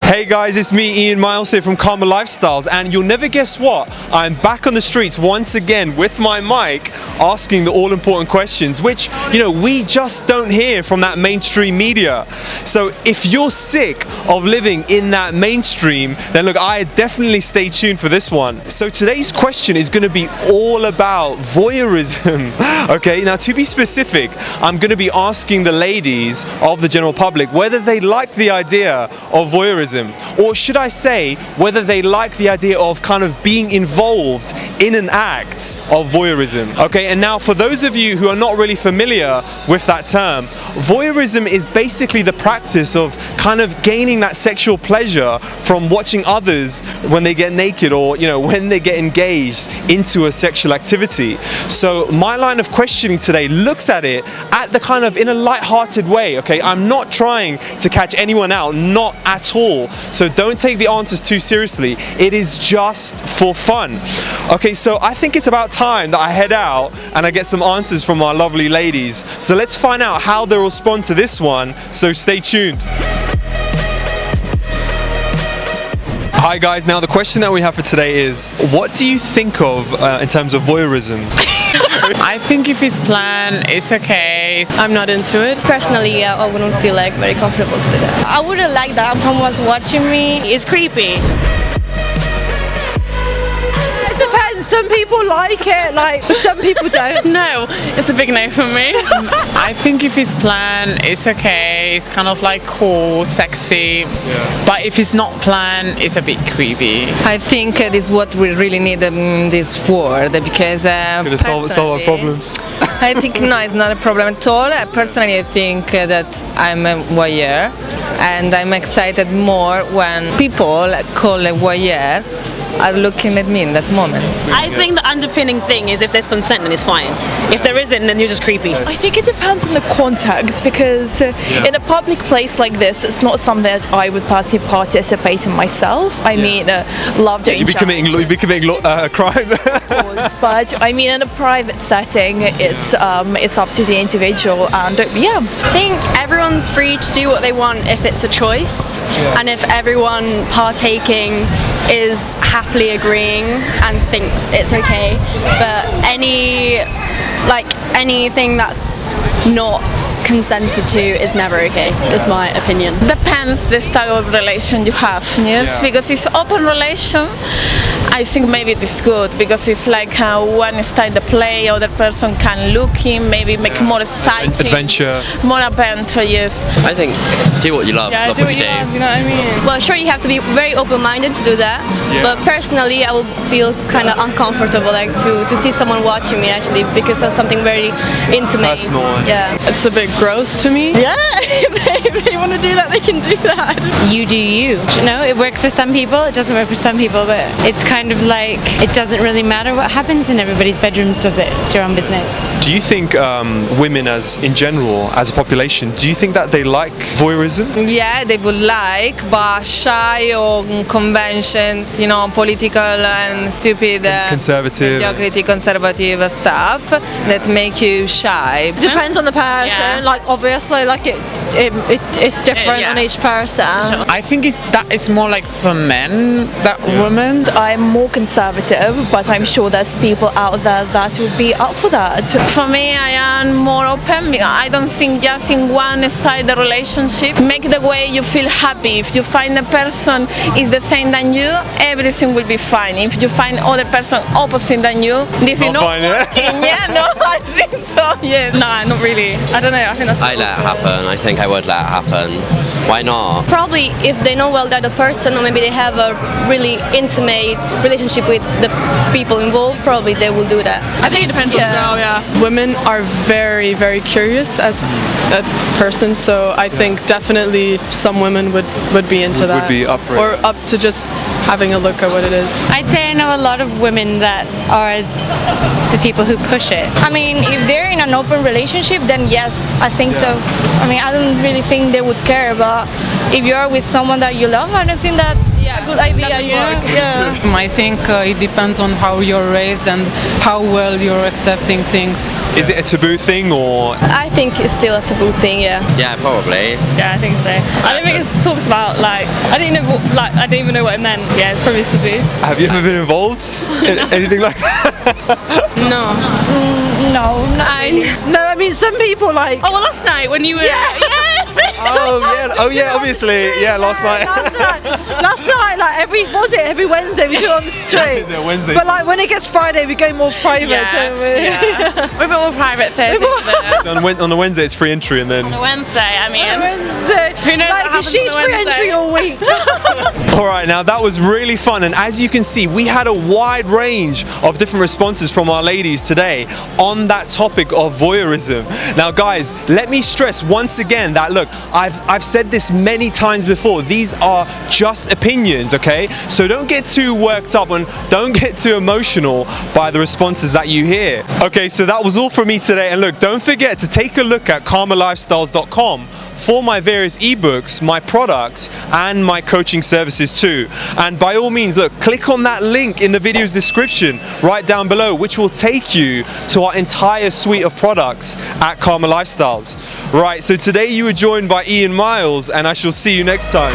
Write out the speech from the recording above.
Hey guys, it's me, Iain Myles here from Kamalifestyles, and you'll never guess what? I'm back on the streets once again with my mic, asking the all-important questions, which, we just don't hear from that mainstream media. So if you're sick of living in that mainstream, then look, I definitely stay tuned for this one. So today's question is going to be all about voyeurism. Okay, now to be specific, I'm going to be asking the ladies of the general public whether they like the idea of voyeurism, or should I say whether they like the idea of kind of being involved in an act of voyeurism. Okay, and now for those of you who are not really familiar with that term, voyeurism is basically the practice of kind of gaining that sexual pleasure from watching others when they get naked, or when they get engaged into a sexual activity. So my line of questioning today looks at it at the kind of in a light-hearted way. Okay, I'm not trying to catch anyone out, not at all. So don't take the answers too seriously. It is just for fun. Okay, so I think it's about time that I head out and I get some answers from our lovely ladies. So let's find out how they'll respond to this one. So stay tuned. Hi guys, now the question that we have for today is, what do you think of in terms of voyeurism? I think if it's planned, it's okay. I'm not into it. Personally, I wouldn't feel very comfortable to do that. I wouldn't like that someone's watching me. It's creepy. It depends. Some people like it, some people don't. No, it's a big no for me. I think if it's planned, it's okay. It's kind of like cool, sexy. Yeah. But if it's not planned, it's a bit creepy. I think this is what we really need in this world, because it's going to solve our problems. I think no, it's not a problem at all. Personally, I think that I'm a voyeur, and I'm excited more when people call a voyeur are looking at me in that moment. I think the underpinning thing is if there's consent, then it's fine. If there isn't, then you're just creepy. I think it depends on the context, because in a public place like this, it's not something that I would personally participate in myself. I mean, love doing. You'd be committing crime. Of course, but I mean, in a private setting, it's up to the individual, and yeah. I think everyone's free to do what they want if it's a choice, and if everyone partaking is happily agreeing and thinks it's okay, but anything that's not consented to is never okay, is my opinion. Depends the style of relation you have, yes? Because it's open relation, I think maybe it is good, because it's like one style the play, other person can look in, maybe make more exciting. More adventure, yes. I think do what you love, love what you do. You know what I mean? Well, sure, you have to be very open-minded to do that, but personally I would feel kind of uncomfortable to see someone watching me, actually, because that's something very intimate. Personal. Yeah. It's a bit gross to me. Yeah, if they want to do that, they can do that. You do you. It works for some people, it doesn't work for some people, but it's kind of like it doesn't really matter what happens in everybody's bedrooms, does it? It's your own business. Do you think women in general, as a population, do you think that they like voyeurism? Yeah, they would like, but shy on conventions, political and stupid, conservative, mediocrity, conservative stuff that make you shy. Depends on the person. Obviously, it's different on each person. I think it's more like for men than women. I'm more conservative, but I'm sure there's people out there that would be up for that. For me, I am more open. I don't think just in one style the relationship. Make the way you feel happy. If you find the person is the same than you, everything will be fine. If you find other person opposite than you, this is not fine, working. I think so. Yeah. No, not really. I don't know. I think that's. I let it happen. I think I would let it happen. Why not? Probably if they know well the other person, or maybe they have a really intimate relationship with the people involved, probably they will do that. I think it depends on the girl, Women are very, very curious as a person, so I think definitely some women would be into that. Would be up for it. Or up to just having a look at what it is. I'd say I know a lot of women that are the people who push it. I mean, if they're in an open relationship, then yes, I think so. I mean, I don't really think they would care, but if you're with someone that you love, I don't think that's Yeah, good idea, you know? Yeah. I think it depends on how you're raised and how well you're accepting things. Is it a taboo thing or? I think it's still a taboo thing, yeah. Yeah, probably. Yeah, I think so. I don't think it's talked about, like, I didn't even know what it meant. Yeah, it's probably taboo. Have you ever been involved in anything like that? No. No, not really. No, I mean, some people like... Oh, well, last night when you were... Oh yeah, obviously, yeah, last night. Last night, like every Wednesday we do it on the street. Is it Wednesday? But like when it gets Friday, we go more private, don't we? Yeah. We're a bit more private Thursday. So on the Wednesday it's free entry, and then On a Wednesday, I mean. On Wednesday. Who knows what happens she's on a free Wednesday? entry all week. all right, now that was really fun, and as you can see, we had a wide range of different responses from our ladies today on that topic of voyeurism. Now, guys, let me stress once again that look, I've said this many times before. These are just opinions, okay? So don't get too worked up and don't get too emotional by the responses that you hear. Okay, so that was all from me today, and look, don't forget to take a look at Kamalifestyles.com for my various ebooks, my products, and my coaching services too. And by all means, look, click on that link in the video's description right down below, which will take you to our entire suite of products at Kamalifestyles. Right, so today you were joined by Iain Myles, and I shall see you next time.